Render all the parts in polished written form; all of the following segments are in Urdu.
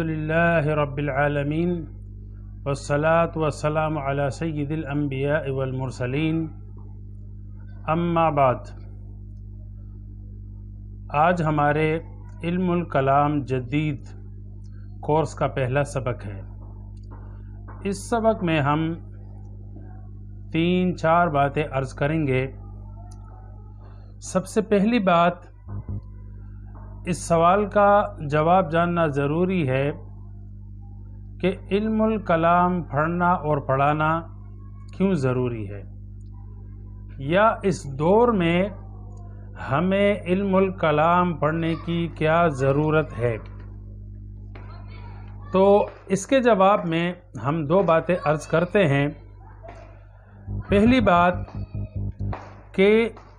الحمدللہ رب العالمین والصلاة والسلام علی سید الانبیاء والمرسلین اما بعد۔ آج ہمارے علم الکلام جدید کورس کا پہلا سبق ہے۔ اس سبق میں ہم 3-4 باتیں عرض کریں گے۔ سب سے پہلی بات، اس سوال کا جواب جاننا ضروری ہے کہ علم الکلام پڑھنا اور پڑھانا کیوں ضروری ہے، یا اس دور میں ہمیں علم الکلام پڑھنے کی کیا ضرورت ہے۔ تو اس کے جواب میں ہم 2 باتیں عرض کرتے ہیں۔ پہلی بات کہ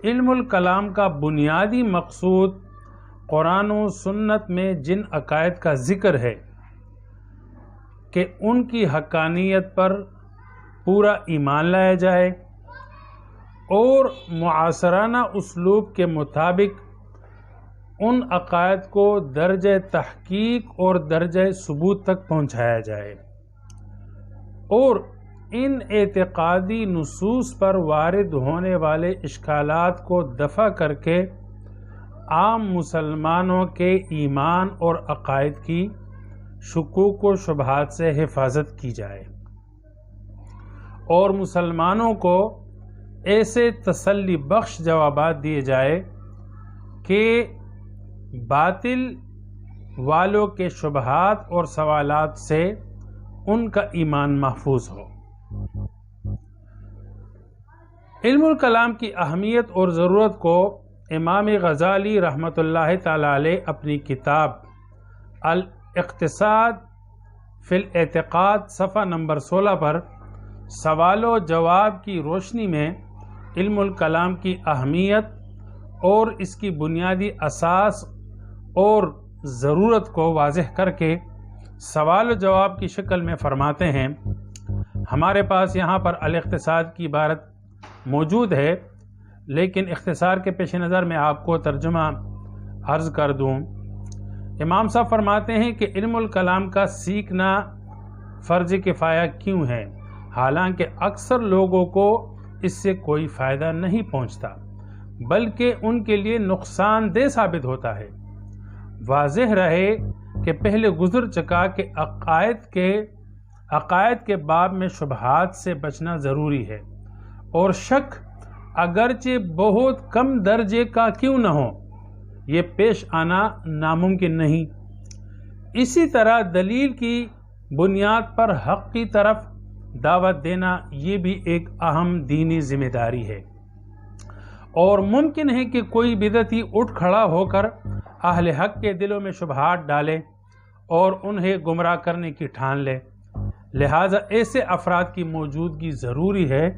علم الکلام کا بنیادی مقصود قرآن و سنت میں جن عقائد کا ذکر ہے کہ ان کی حقانیت پر پورا ایمان لایا جائے اور معاصرانہ اسلوب کے مطابق ان عقائد کو درجہ تحقیق اور درجہ ثبوت تک پہنچایا جائے، اور ان اعتقادی نصوص پر وارد ہونے والے اشکالات کو دفع کر کے عام مسلمانوں کے ایمان اور عقائد کی شکوک و شبہات سے حفاظت کی جائے، اور مسلمانوں کو ایسے تسلی بخش جوابات دیے جائے کہ باطل والوں کے شبہات اور سوالات سے ان کا ایمان محفوظ ہو۔ علم الکلام کی اہمیت اور ضرورت کو امام غزالی رحمۃ اللہ تعالی علیہ اپنی کتاب الاقتصاد فی الاعتقاد صفحہ نمبر 16 پر سوال و جواب کی روشنی میں علم الکلام کی اہمیت اور اس کی بنیادی اساس اور ضرورت کو واضح کر کے سوال و جواب کی شکل میں فرماتے ہیں۔ ہمارے پاس یہاں پر الاقتصاد کی عبارت موجود ہے، لیکن اختصار کے پیش نظر میں آپ کو ترجمہ عرض کر دوں۔ امام صاحب فرماتے ہیں کہ علم الکلام کا سیکھنا فرض کفایہ کیوں ہے، حالانکہ اکثر لوگوں کو اس سے کوئی فائدہ نہیں پہنچتا بلکہ ان کے لیے نقصان دہ ثابت ہوتا ہے۔ واضح رہے کہ پہلے گزر چکا کہ عقائد کے باب میں شبہات سے بچنا ضروری ہے، اور شک اگرچہ بہت کم درجے کا کیوں نہ ہو یہ پیش آنا ناممکن نہیں۔ اسی طرح دلیل کی بنیاد پر حق کی طرف دعوت دینا یہ بھی ایک اہم دینی ذمہ داری ہے، اور ممکن ہے کہ کوئی بدعتی اٹھ کھڑا ہو کر اہل حق کے دلوں میں شبہات ڈالے اور انہیں گمراہ کرنے کی ٹھان لے، لہٰذا ایسے افراد کی موجودگی ضروری ہے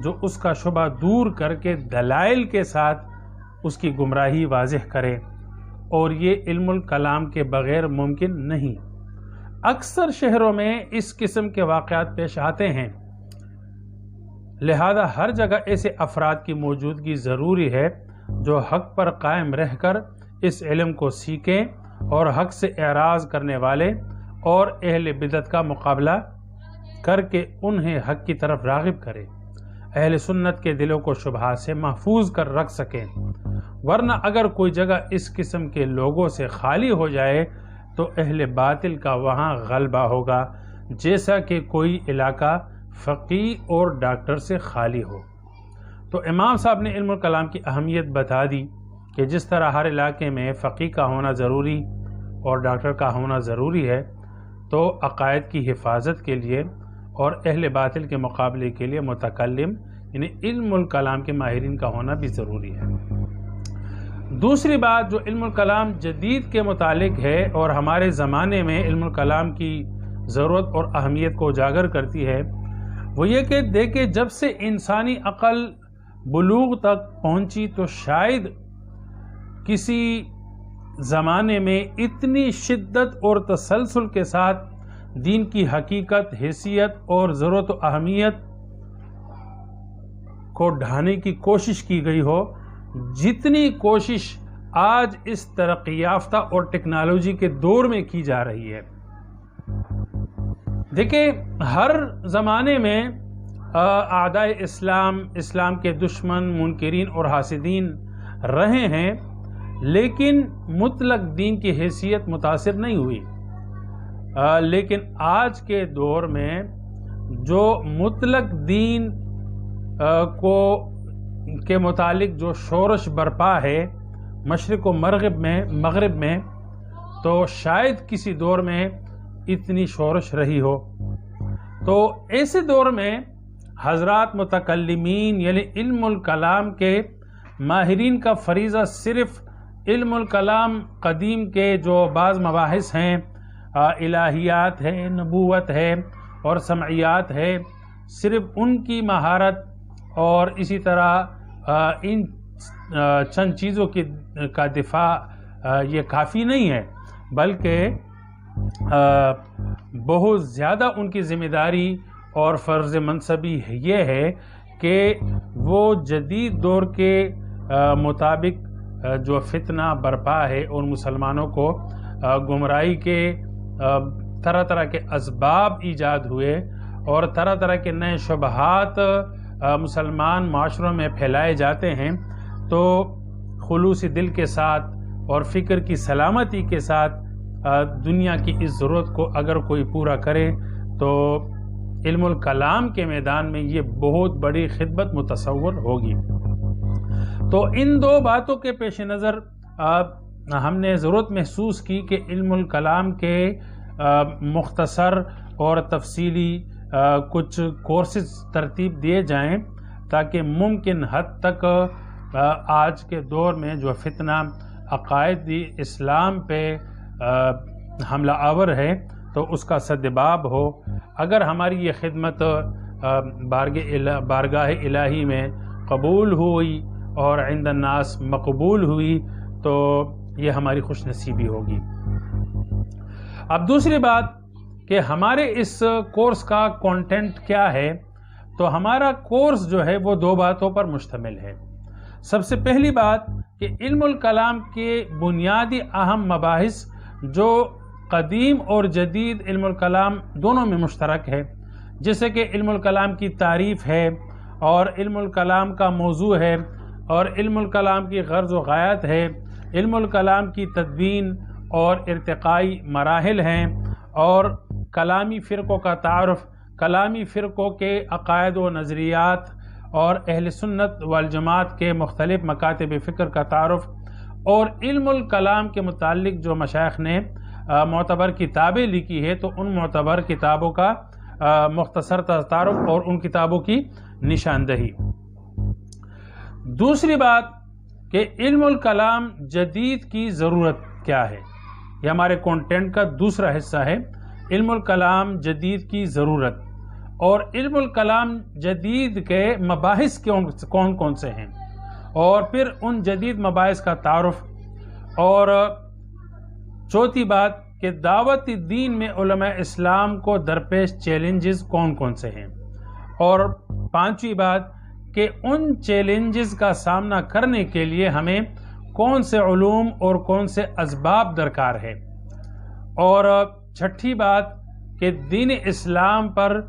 جو اس کا شبہ دور کر کے دلائل کے ساتھ اس کی گمراہی واضح کرے، اور یہ علم الکلام کے بغیر ممکن نہیں۔ اکثر شہروں میں اس قسم کے واقعات پیش آتے ہیں، لہذا ہر جگہ ایسے افراد کی موجودگی ضروری ہے جو حق پر قائم رہ کر اس علم کو سیکھیں اور حق سے اعراض کرنے والے اور اہل بدعت کا مقابلہ کر کے انہیں حق کی طرف راغب کرے، اہل سنت کے دلوں کو شبہات سے محفوظ کر رکھ سکیں، ورنہ اگر کوئی جگہ اس قسم کے لوگوں سے خالی ہو جائے تو اہل باطل کا وہاں غلبہ ہوگا، جیسا کہ کوئی علاقہ فقیہ اور ڈاکٹر سے خالی ہو۔ تو امام صاحب نے علم الکلام کی اہمیت بتا دی کہ جس طرح ہر علاقے میں فقیہ کا ہونا ضروری اور ڈاکٹر کا ہونا ضروری ہے، تو عقائد کی حفاظت کے لیے اور اہل باطل کے مقابلے کے لیے متکلم یعنی علم الکلام کے ماہرین کا ہونا بھی ضروری ہے۔ دوسری بات جو علم الکلام جدید کے متعلق ہے اور ہمارے زمانے میں علم الکلام کی ضرورت اور اہمیت کو اجاگر کرتی ہے، وہ یہ کہ دیکھیں جب سے انسانی عقل بلوغ تک پہنچی تو شاید کسی زمانے میں اتنی شدت اور تسلسل کے ساتھ دین کی حقیقت، حیثیت اور ضرورت و اہمیت کو ڈھانے کی کوشش کی گئی ہو جتنی کوشش آج اس ترقی یافتہ اور ٹیکنالوجی کے دور میں کی جا رہی ہے۔ دیکھیں، ہر زمانے میں اعدائے اسلام کے دشمن، منکرین اور حاسدین رہے ہیں، لیکن مطلق دین کی حیثیت متاثر نہیں ہوئی۔ لیکن آج کے دور میں جو مطلق دین کے متعلق جو شورش برپا ہے مشرق و مغرب میں، تو شاید کسی دور میں اتنی شورش رہی ہو۔ تو ایسے دور میں حضرات متکلمین یعنی علم الکلام کے ماہرین کا فریضہ صرف علم الکلام قدیم کے جو بعض مباحث ہیں، الہیات ہے، نبوت ہے اور سمعیات ہے، صرف ان کی مہارت اور اسی طرح ان چند چیزوں کا دفاع یہ کافی نہیں ہے، بلکہ بہت زیادہ ان کی ذمہ داری اور فرض منصبی یہ ہے کہ وہ جدید دور کے مطابق جو فتنہ برپا ہے اور مسلمانوں کو گمراہی کے طرح طرح کے اسباب ایجاد ہوئے اور طرح طرح کے نئے شبہات مسلمان معاشروں میں پھیلائے جاتے ہیں، تو خلوص دل کے ساتھ اور فکر کی سلامتی کے ساتھ دنیا کی اس ضرورت کو اگر کوئی پورا کرے تو علم الکلام کے میدان میں یہ بہت بڑی خدمت متصور ہوگی۔ تو ان دو باتوں کے پیش نظر ہم نے ضرورت محسوس کی کہ علم الکلام کے مختصر اور تفصیلی کچھ کورسز ترتیب دیے جائیں تاکہ ممکن حد تک آج کے دور میں جو فتنہ عقائدی اسلام پہ حملہ آور ہے تو اس کا سدباب ہو۔ اگر ہماری یہ خدمت بارگاہ الہی میں قبول ہوئی اور عند الناس مقبول ہوئی تو یہ ہماری خوش نصیبی ہوگی۔ اب دوسری بات کہ ہمارے اس کورس کا کانٹینٹ کیا ہے، تو ہمارا کورس جو ہے وہ دو باتوں پر مشتمل ہے۔ سب سے پہلی بات کہ علم الکلام کے بنیادی اہم مباحث جو قدیم اور جدید علم الکلام دونوں میں مشترک ہے، جیسے کہ علم الکلام کی تعریف ہے اور علم الکلام کا موضوع ہے اور علم الکلام کی غرض و غایت ہے، علم الکلام کی تدوین اور ارتقائی مراحل ہیں، اور کلامی فرقوں کا تعارف، کلامی فرقوں کے عقائد و نظریات اور اہل سنت والجماعت کے مختلف مکاتب فکر کا تعارف، اور علم الکلام کے متعلق جو مشائخ نے معتبر کتابیں لکھی ہے تو ان معتبر کتابوں کا مختصر تعارف اور ان کتابوں کی نشاندہی۔ دوسری بات کہ علم الکلام جدید کی ضرورت کیا ہے، یہ ہمارے کانٹینٹ کا دوسرا حصہ ہے، علم الکلام جدید کی ضرورت، اور علم الکلام جدید کے مباحث کون کون سے ہیں، اور پھر ان جدید مباحث کا تعارف، اور چوتھی بات کہ دعوت دین میں علماء اسلام کو درپیش چیلنجز کون کون سے ہیں، اور پانچویں بات کہ ان چیلنجز کا سامنا کرنے کے لیے ہمیں کون سے علوم اور کون سے اسباب درکار ہے، اور چھٹی بات کہ دین اسلام پر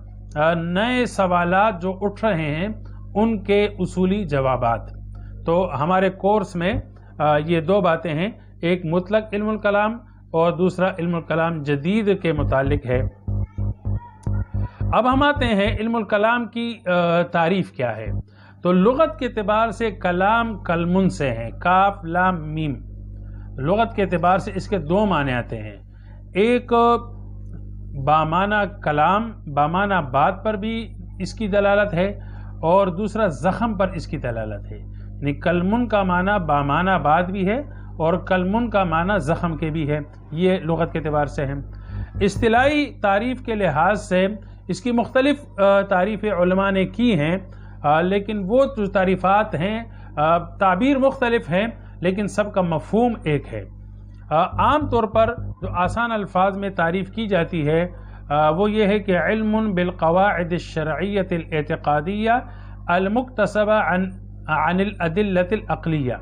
نئے سوالات جو اٹھ رہے ہیں ان کے اصولی جوابات۔ تو ہمارے کورس میں یہ دو باتیں ہیں، ایک مطلق علم الکلام اور دوسرا علم الکلام جدید کے متعلق ہے۔ اب ہم آتے ہیں علم الکلام کی تعریف کیا ہے۔ تو لغت کے اعتبار سے کلام کلمن سے ہیں، کاف لام میم، لغت کے اعتبار سے اس کے دو معنی آتے ہیں، ایک بامانہ کلام، بامانہ بات پر بھی اس کی دلالت ہے، اور دوسرا زخم پر اس کی دلالت ہے، یعنی کلمن کا معنی بامانہ بات بھی ہے اور کلمن کا معنی زخم کے بھی ہے، یہ لغت کے اعتبار سے ہے۔ اصطلاحی تعریف کے لحاظ سے اس کی مختلف تعریفیں علماء نے کی ہیں، لیکن وہ جو تعریفات ہیں تعبیر مختلف ہیں لیکن سب کا مفہوم ایک ہے۔ عام طور پر جو آسان الفاظ میں تعریف کی جاتی ہے وہ یہ ہے کہ علم بالقواعد الشرعیۃ الاعتقادیہ المکتسبہ عن الادلۃ العقلیہ،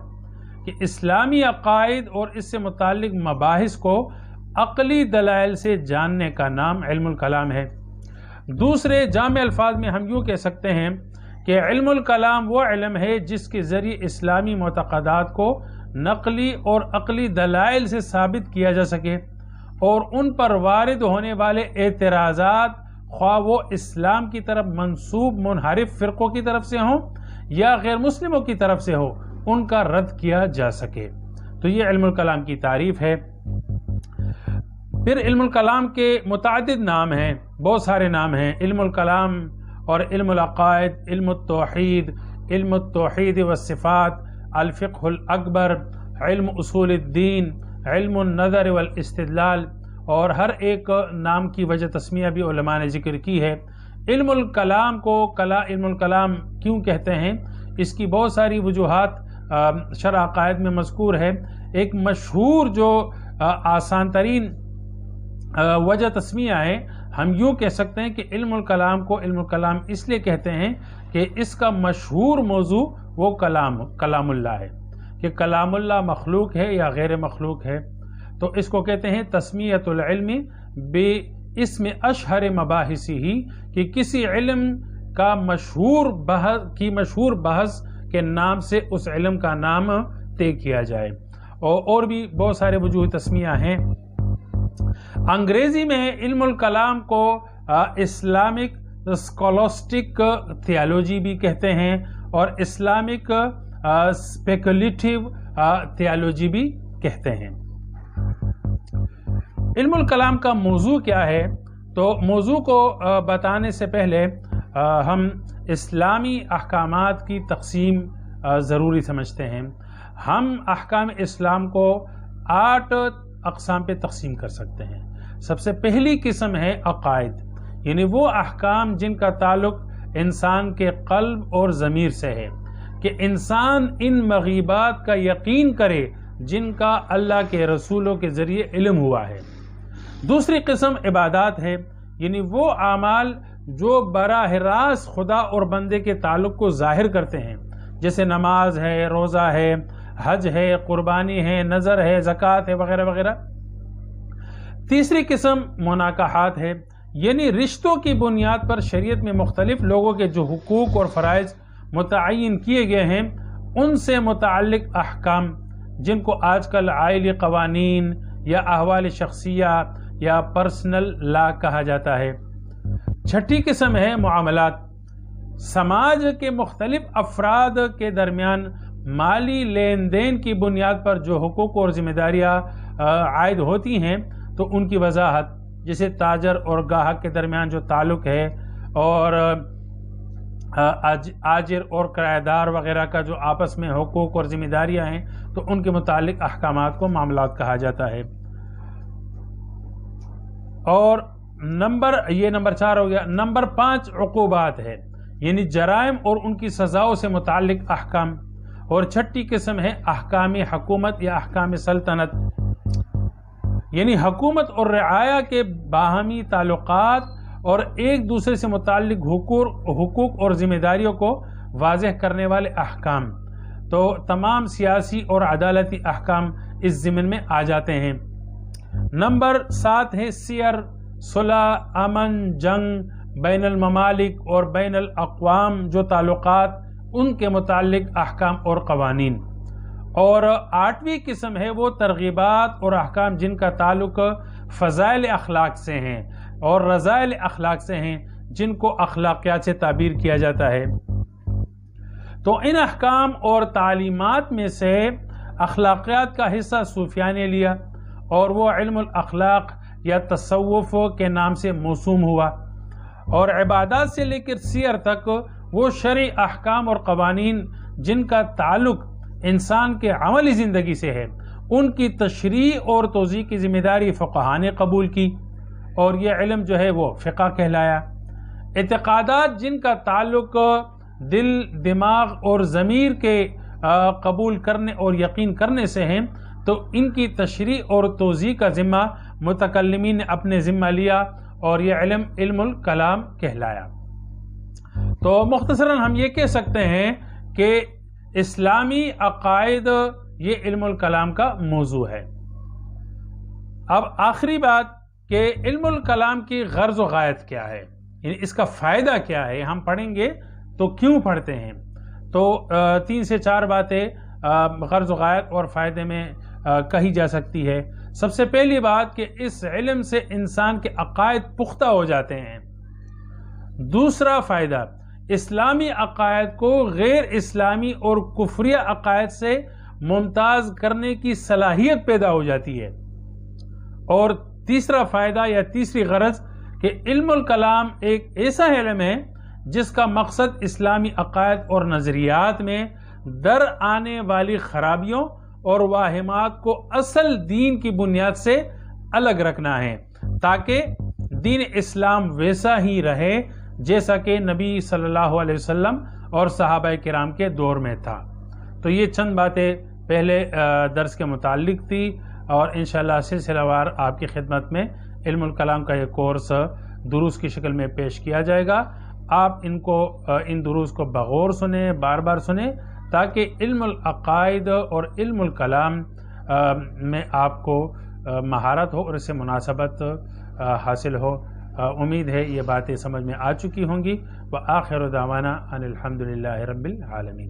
کہ اسلامی عقائد اور اس سے متعلق مباحث کو عقلی دلائل سے جاننے کا نام علم الکلام ہے۔ دوسرے جامع الفاظ میں ہم یوں کہہ سکتے ہیں کہ علم الکلام وہ علم ہے جس کے ذریعے اسلامی معتقدات کو نقلی اور عقلی دلائل سے ثابت کیا جا سکے اور ان پر وارد ہونے والے اعتراضات خواہ وہ اسلام کی طرف منسوب منحرف فرقوں کی طرف سے ہوں یا غیر مسلموں کی طرف سے ہو، ان کا رد کیا جا سکے۔ تو یہ علم الکلام کی تعریف ہے۔ پھر علم الکلام کے متعدد نام ہیں، بہت سارے نام ہیں۔ علم الکلام اور علم العقائد، علم التوحید والصفات، الفقہ الاکبر، علم اصول الدین، علم النظر والاستدلال، اور ہر ایک نام کی وجہ تسمیہ بھی علماء نے ذکر کی ہے۔ علم الکلام کو علم الکلام کیوں کہتے ہیں، اس کی بہت ساری وجوہات شرح عقائد میں مذکور ہے۔ ایک مشہور جو آسان ترین وجہ تسمیہ ہے، ہم یوں کہہ سکتے ہیں کہ علم الکلام کو علم الکلام اس لیے کہتے ہیں کہ اس کا مشہور موضوع وہ کلام اللہ ہے، کہ کلام اللہ مخلوق ہے یا غیر مخلوق ہے۔ تو اس کو کہتے ہیں تسمیۃ العلم باسم اشہر مباحثہ، کہ کسی علم کا مشہور بحث کے نام سے اس علم کا نام طے کیا جائے۔ اور بھی بہت سارے وجوہ تسمیہ ہیں۔ انگریزی میں علم الکلام کو اسلامک اسکولاسٹک تھیالوجی بھی کہتے ہیں اور اسلامک اسپیکولیٹو تھیالوجی بھی کہتے ہیں۔ علم الکلام کا موضوع کیا ہے؟ تو موضوع کو بتانے سے پہلے ہم اسلامی احکامات کی تقسیم ضروری سمجھتے ہیں۔ ہم احکام اسلام کو 8 اقسام پہ تقسیم کر سکتے ہیں۔ سب سے پہلی قسم ہے عقائد، یعنی وہ احکام جن کا تعلق انسان کے قلب اور ضمیر سے ہے، کہ انسان ان مغیبات کا یقین کرے جن کا اللہ کے رسولوں کے ذریعے علم ہوا ہے۔ دوسری قسم عبادات ہے، یعنی وہ اعمال جو براہ راست خدا اور بندے کے تعلق کو ظاہر کرتے ہیں، جیسے نماز ہے، روزہ ہے، حج ہے، قربانی ہے، نذر ہے، زکوٰۃ ہے، وغیرہ وغیرہ۔ تیسری قسم مناکحات ہے، یعنی رشتوں کی بنیاد پر شریعت میں مختلف لوگوں کے جو حقوق اور فرائض متعین کیے گئے ہیں ان سے متعلق احکام، جن کو آج کل عائلی قوانین یا احوال شخصیہ یا پرسنل لا کہا جاتا ہے۔ چھٹی قسم ہے معاملات، سماج کے مختلف افراد کے درمیان مالی لین دین کی بنیاد پر جو حقوق اور ذمہ داریاں عائد ہوتی ہیں تو ان کی وضاحت، جیسے تاجر اور گاہک کے درمیان جو تعلق ہے اور آجر اور کرایہ دار وغیرہ کا جو آپس میں حقوق اور ذمہ داریاں ہیں تو ان کے متعلق احکامات کو معاملات کہا جاتا ہے۔ اور نمبر 4 ہو گیا۔ نمبر 5 عقوبات ہے، یعنی جرائم اور ان کی سزاؤں سے متعلق احکام۔ اور چھٹی قسم ہے احکام حکومت یا احکام سلطنت، یعنی حکومت اور رعایا کے باہمی تعلقات اور ایک دوسرے سے متعلق حقوق اور ذمہ داریوں کو واضح کرنے والے احکام۔ تو تمام سیاسی اور عدالتی احکام اس ضمن میں آ جاتے ہیں۔ نمبر 7 ہے سیر، صلح، امن، جنگ، بین الممالک اور بین الاقوام جو تعلقات، ان کے متعلق احکام اور قوانین۔ اور 8ویں قسم ہے وہ ترغیبات اور احکام جن کا تعلق فضائل اخلاق سے ہیں اور رذائل اخلاق سے ہیں، جن کو اخلاقیات سے تعبیر کیا جاتا ہے۔ تو ان احکام اور تعلیمات میں سے اخلاقیات کا حصہ صوفیہ نے لیا اور وہ علم الاخلاق یا تصوف کے نام سے موسوم ہوا، اور عبادات سے لے کر سیر تک وہ شرعی احکام اور قوانین جن کا تعلق انسان کے عملی زندگی سے ہے، ان کی تشریح اور توضیح کی ذمہ داری فقہاء نے قبول کی، اور یہ علم جو ہے وہ فقہ کہلایا۔ اعتقادات جن کا تعلق دل، دماغ اور ضمیر کے قبول کرنے اور یقین کرنے سے ہیں، تو ان کی تشریح اور توضیح کا ذمہ متکلمین نے اپنے ذمہ لیا، اور یہ علم علم الکلام کہلایا۔ تو مختصراً ہم یہ کہہ سکتے ہیں کہ اسلامی عقائد یہ علم الکلام کا موضوع ہے۔ اب آخری بات کہ علم الکلام کی غرض و غایت کیا ہے، یعنی اس کا فائدہ کیا ہے، ہم پڑھیں گے تو کیوں پڑھتے ہیں. تو 3 سے 4 باتیں غرض و غایت اور فائدے میں کہی جا سکتی ہے. سب سے پہلی بات کہ اس علم سے انسان کے عقائد پختہ ہو جاتے ہیں. دوسرا فائدہ، اسلامی عقائد کو غیر اسلامی اور کفریہ عقائد سے ممتاز کرنے کی صلاحیت پیدا ہو جاتی ہے. اور تیسرا فائدہ یا تیسری غرض کہ علم الکلام ایک ایسا علم ہے جس کا مقصد اسلامی عقائد اور نظریات میں در آنے والی خرابیوں اور واہمات کو اصل دین کی بنیاد سے الگ رکھنا ہے، تاکہ دین اسلام ویسا ہی رہے جیسا کہ نبی صلی اللہ علیہ وسلم اور صحابہ کرام کے دور میں تھا. تو یہ چند باتیں پہلے درس کے متعلق تھی، اور انشاءاللہ سلسلہ وار آپ کی خدمت میں علم الکلام کا یہ کورس دروس کی شکل میں پیش کیا جائے گا. آپ ان دروس کو بغور سنیں، بار بار سنیں، تاکہ علم العقائد اور علم الکلام میں آپ کو مہارت ہو اور اس سے مناسبت حاصل ہو. امید ہے یہ باتیں سمجھ میں آ چکی ہوں گی. وآخر دعوانا ان الحمدللہ رب العالمین.